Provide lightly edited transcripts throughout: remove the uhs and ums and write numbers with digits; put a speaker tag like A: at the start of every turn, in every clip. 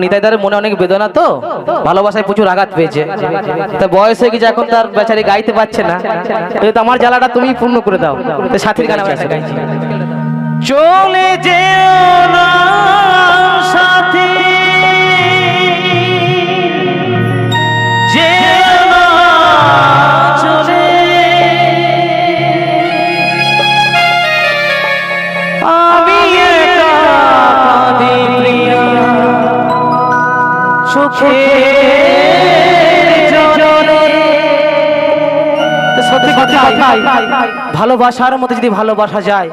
A: নিতাইদার মনে অনেক বেদনা, তো ভালোবাসায় প্রচুর আঘাত পেয়েছে। তা বয়স হয়ে গেছে, এখন তার বেচারি গাইতে পারছে না। তো আমার জ্বালাটা তুমি পূর্ণ করে দাও। তো সাথীর গান আমি গাইছি। চলে যেও না সাথী, যেও না চলে, আমি একা কাঁদি প্রিয়া চোখের জলে। সত্যি কথা, ভালোবাসার মতো যদি ভালোবাসা যায়,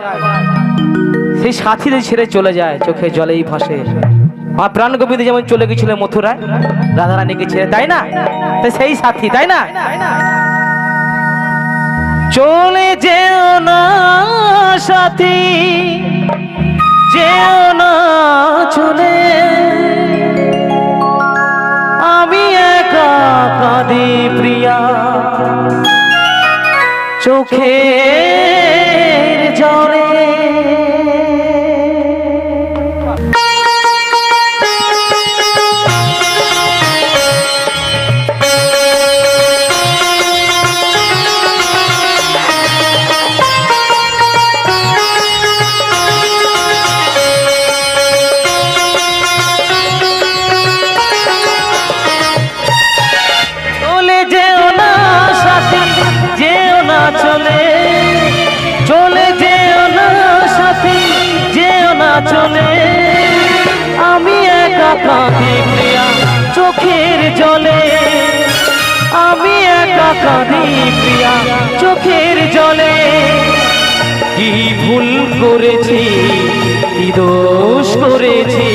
A: সেই সাথী যদি ছেড়ে চলে যায়, চোখে জলেই ভাসে। আমার প্রাণ গোবিন্দ যেমন চলে গেছিল মথুরায় রাধারানীকে ছেড়ে, তাই না? সেই সাথী, তাই না? চলে যেও না সাথী, যেও না চলে, আমি একা কাঁদি প্রিয়া চোখের জলে। চলে যেও না সাথী, যেও না চলে, আমি একা কাঁদি প্রিয়া চোখের জলে, আমি একা কাঁদি প্রিয়া চোখের জলে। কি ভুল করেছি, কি দোষ করেছি,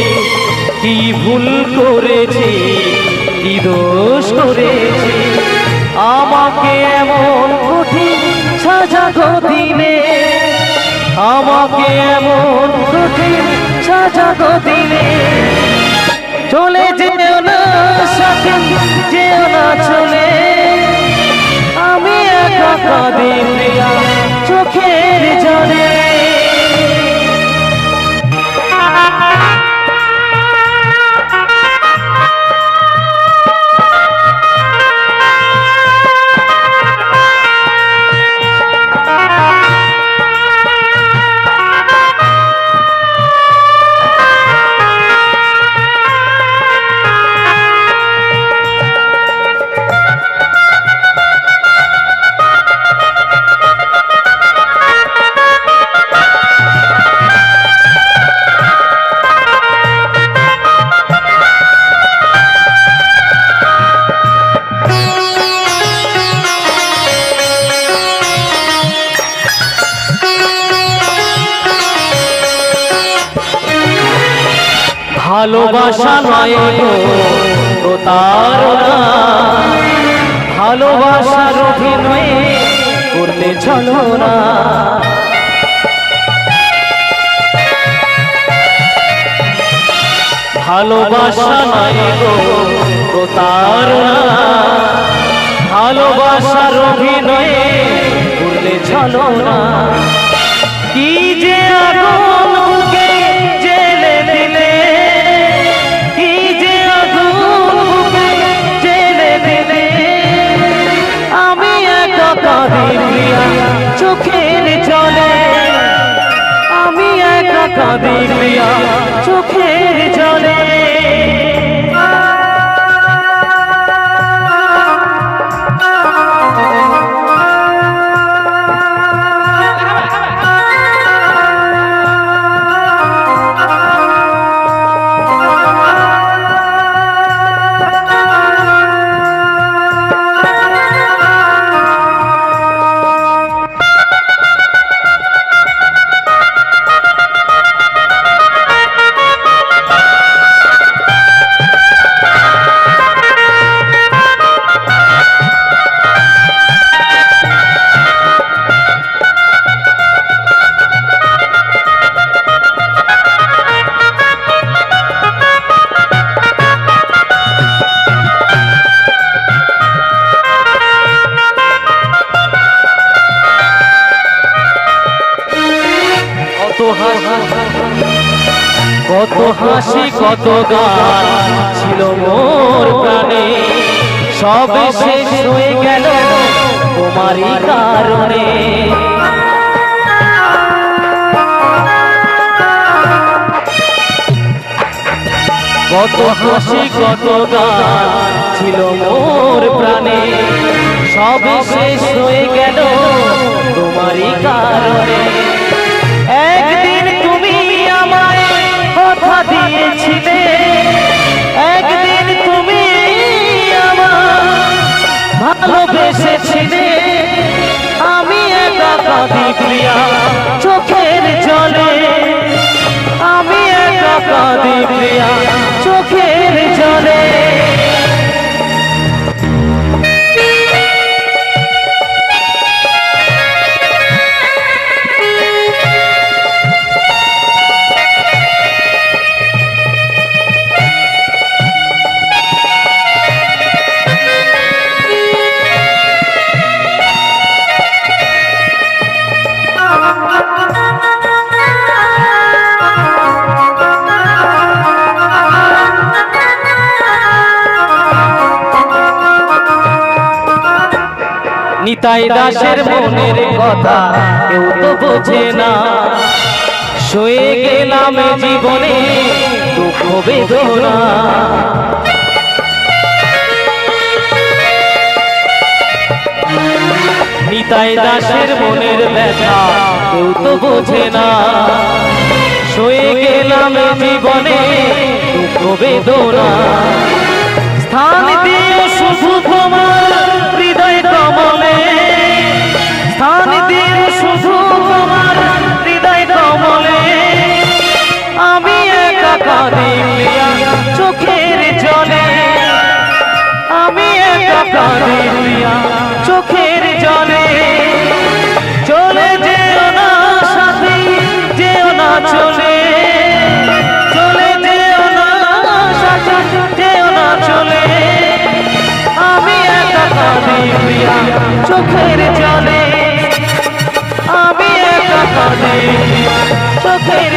A: কি ভুল করেছি, কি দোষ করেছি, আমাকে এমন কঠিন সাজা দিলে, আমাকে এমন কঠিন সাজা দিলে। চলে যেও না সাথী, যেও না চলে, আমি একা কাঁদি প্রিয়া চোখের জলে। ভালোবাসা নয় গো প্রতারণা, ভালোবাসার অভিনয়ে করলে ছলনা। ভালোবাসা নয় গো প্রতারণা, ভালোবাসার অভিনয়ে করলে ছলনা। কি যে আগুন বুকে জেলে দিলে, কি যে আগুন বুকে জেলে দিলে, আমি একা কাঁদি প্রিয়া চোখের জলে, আমি একা কাঁদি প্রিয়া চোখের জলে। হাসি কত গান ছিল মোর প্রাণে, সব শেষ হয়ে গেল তোমারই কারণে। কত হাসি কত গান ছিল মোর প্রাণে, সব শেষ হয়ে গেল তোমারই কারণে। একদিন তুমি আমায় কথা দিয়েছিলে, একদিন তুমি আমায় ভালোবেসেছিলে, আমি একা কাঁদি প্রিয়া চোখের জলে, আমি একা কাঁদি প্রিয়া চোখের জলে। নিতাই দাসের মনের কথা কেউ তো বোঝে না, সয়ে গেলাম জীবনে দুঃখ বেদনা। নিতাই দাসের মনের ব্যথা কেউ তো বোঝে না, সয়ে গেলাম জীবনে দুঃখ বেদনা। স্থান দিও শুধু তোমার হৃদয় কমলে, স্থান দিও শুধু তোমার হৃদয় কমলে, আমি একা কাঁদি প্রিয়া চোখের জলে, আমি একা কাঁদি প্রিয়া চোখের জলে। চলে যেও না সাথী, যেও না চলে, চলে যেও না সাথী, যেও না চলে, আমি একা কাঁদি প্রিয়া চোখের জলে, আমি একা কাঁদি চোখের